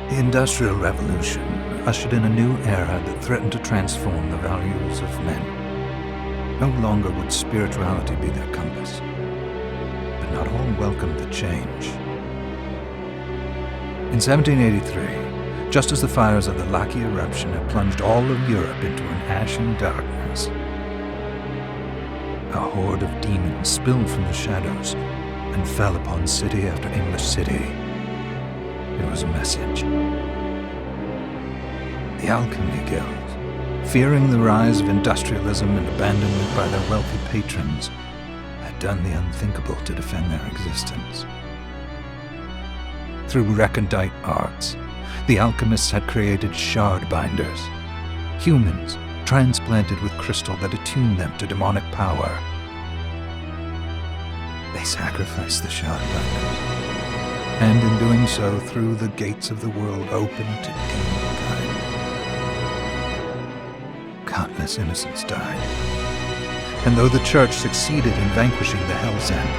The Industrial Revolution ushered in a new era that threatened to transform the values of men. No longer would spirituality be their compass, but not all welcomed the change. In 1783, just as the fires of the Laki eruption had plunged all of Europe into an ashen darkness, a horde of demons spilled from the shadows and fell upon city after English city. It was a message. The Alchemy Guild, fearing the rise of industrialism and abandonment by their wealthy patrons, had done the unthinkable to defend their existence. Through recondite arts, the alchemists had created shard binders, humans transplanted with crystal that attuned them to demonic power. They sacrificed the shard binders, and in doing so threw the gates of the world open to demonkind. Countless innocents died, and though the Church succeeded in vanquishing the Hell's End,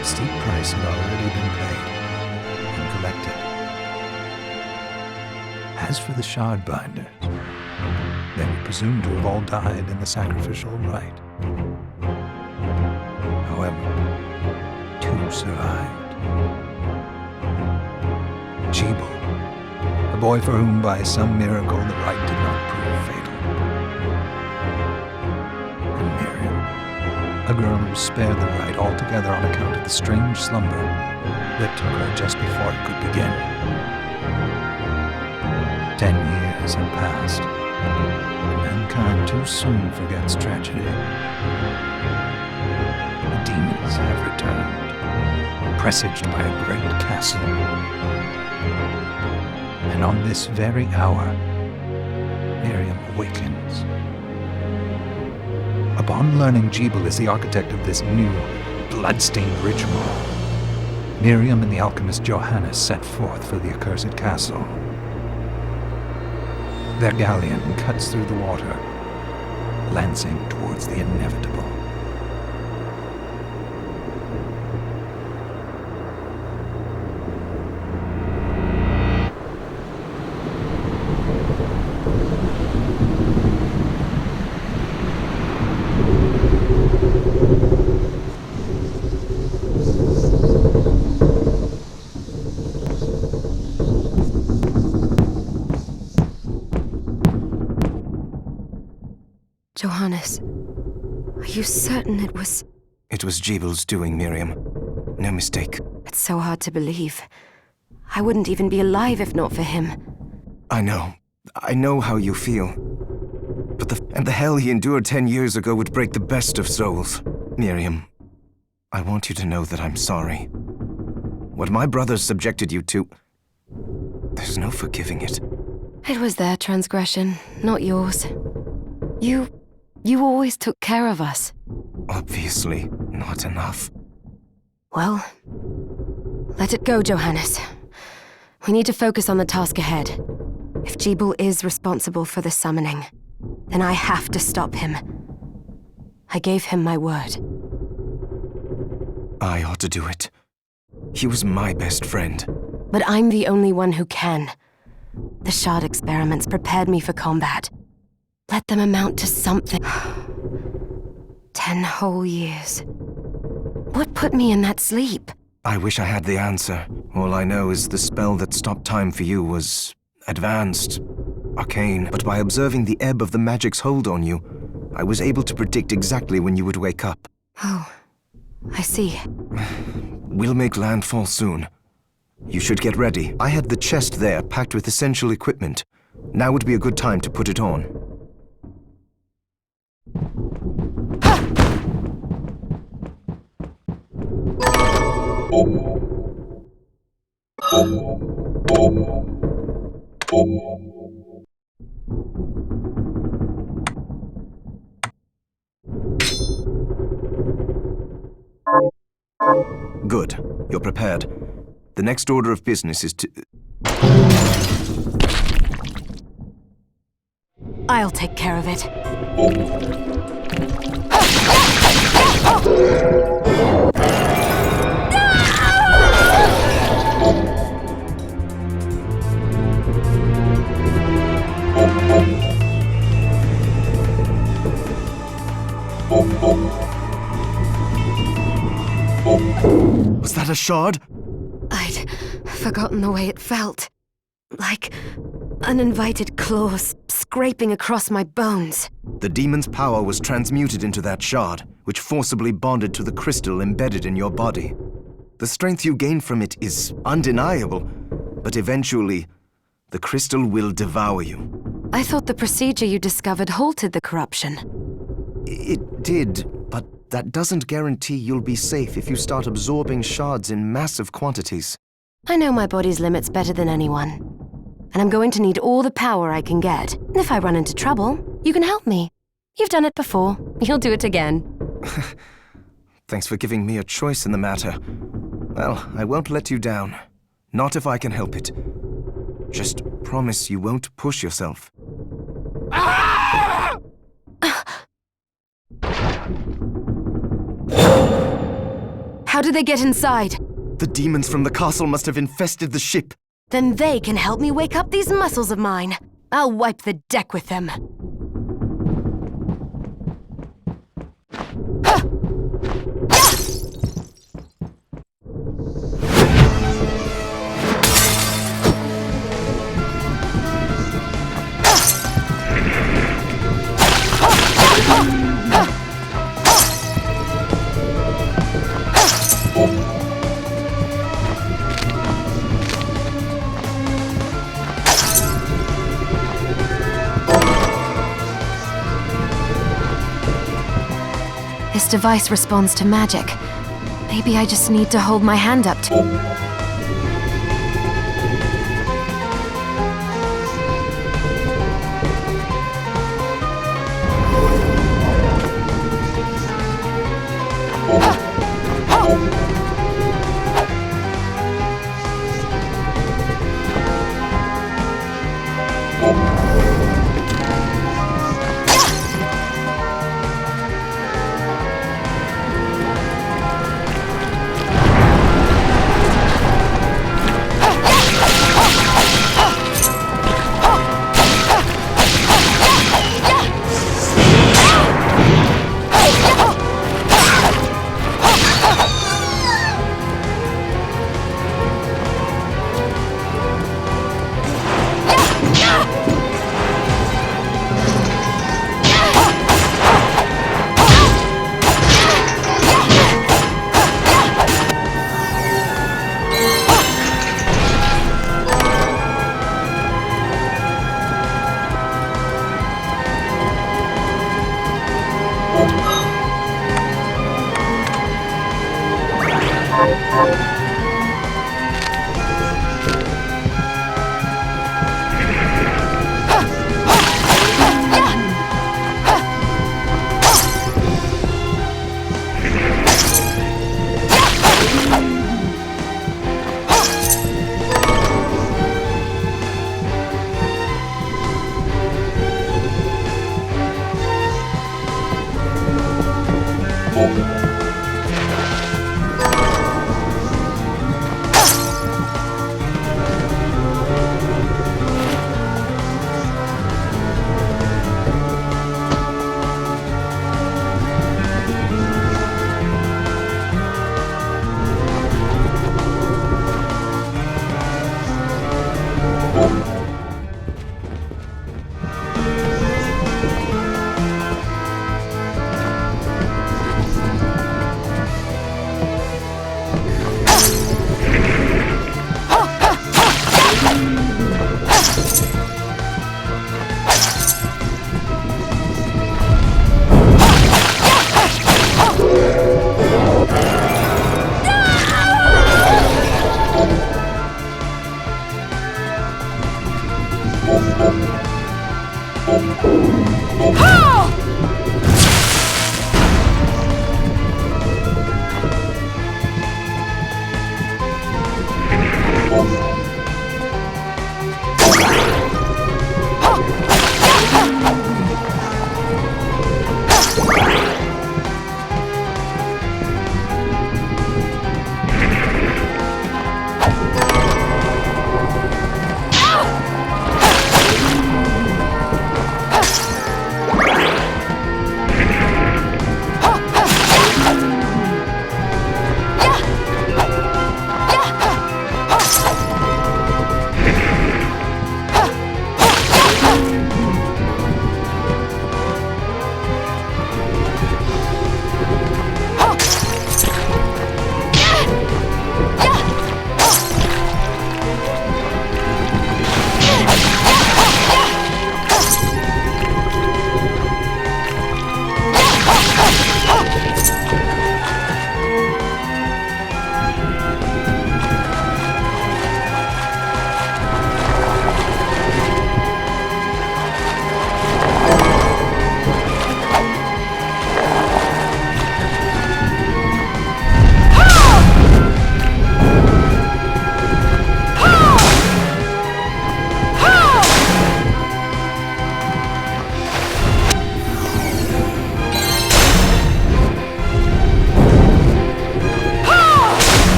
a steep price had already been paid and collected. As for the shard binders, they were presumed to have all died in the sacrificial rite. However, two survived. Jebel, a boy for whom by some miracle the rite did not prove fatal. And Miriam, a girl who was spared the rite altogether on account of the strange slumber that took her just before it could begin. 10 years had passed, and mankind too soon forgets tragedy. The demons have returned, presaged by a great castle. And on this very hour, Miriam awakens. Upon learning Jebel is the architect of this new, bloodstained ritual, Miriam and the alchemist Johannes set forth for the accursed castle. Their galleon cuts through the water, lancing towards the inevitable. Johannes, are you certain it was... It was Jebel's doing, Miriam. No mistake. It's so hard to believe. I wouldn't even be alive if not for him. I know how you feel. But the hell he endured 10 years ago would break the best of souls. Miriam, I want you to know that I'm sorry. What my brothers subjected you to, there's no forgiving it. It was their transgression, not yours. You always took care of us. Obviously, not enough. Well, let it go, Johannes. We need to focus on the task ahead. If Jebel is responsible for the summoning, then I have to stop him. I gave him my word. I ought to do it. He was my best friend. But I'm the only one who can. The shard experiments prepared me for combat. Let them amount to something. 10 whole years. What put me in that sleep? I wish I had the answer. All I know is the spell that stopped time for you was advanced, arcane. But by observing the ebb of the magic's hold on you, I was able to predict exactly when you would wake up. Oh, I see. We'll make landfall soon. You should get ready. I had the chest there packed with essential equipment. Now would be a good time to put it on. Good. You're prepared. The next order of business is to... I'll take care of it. Was that a shard? I'd forgotten the way it felt. Like uninvited claws scraping across my bones. The demon's power was transmuted into that shard, which forcibly bonded to the crystal embedded in your body. The strength you gain from it is undeniable, but eventually, the crystal will devour you. I thought the procedure you discovered halted the corruption. It did, but that doesn't guarantee you'll be safe if you start absorbing shards in massive quantities. I know my body's limits better than anyone. And I'm going to need all the power I can get. If I run into trouble, you can help me. You've done it before. You'll do it again. Thanks for giving me a choice in the matter. Well, I won't let you down. Not if I can help it. Just promise you won't push yourself. How did they get inside? The demons from the castle must have infested the ship. Then they can help me wake up these muscles of mine. I'll wipe the deck with them. This device responds to magic. Maybe I just need to hold my hand up to...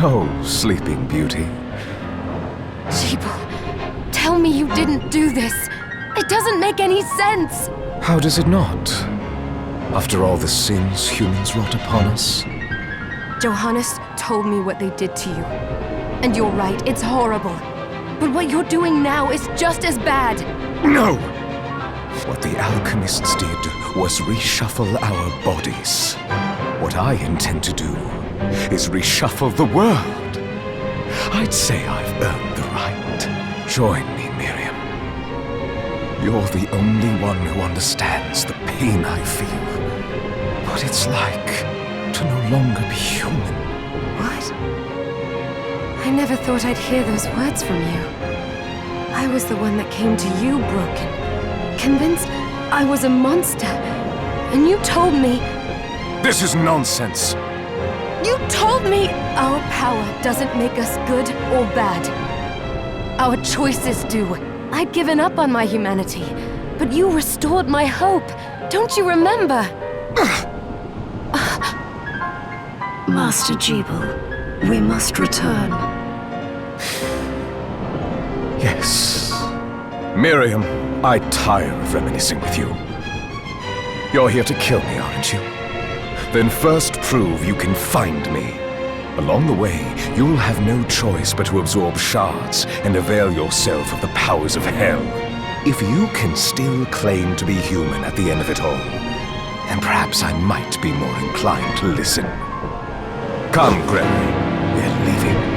So, Sleeping Beauty. Jeeble, tell me you didn't do this. It doesn't make any sense. How does it not? After all the sins humans wrought upon us? Johannes told me what they did to you. And you're right, it's horrible. But what you're doing now is just as bad. No! What the alchemists did was reshuffle our bodies. What I intend to do is reshuffle the world. I'd say I've earned the right. Join me, Miriam. You're the only one who understands the pain I feel. What it's like to no longer be human. What? I never thought I'd hear those words from you. I was the one that came to you broken, convinced I was a monster. And you told me... This is nonsense. You told me our power doesn't make us good or bad. Our choices do. I'd given up on my humanity, but you restored my hope. Don't you remember? Master Jebel, we must return. Yes. Miriam, I tire of reminiscing with you. You're here to kill me, aren't you? Then first prove you can find me. Along the way, you'll have no choice but to absorb shards and avail yourself of the powers of hell. If you can still claim to be human at the end of it all, then perhaps I might be more inclined to listen. Come, Gregory. We're leaving.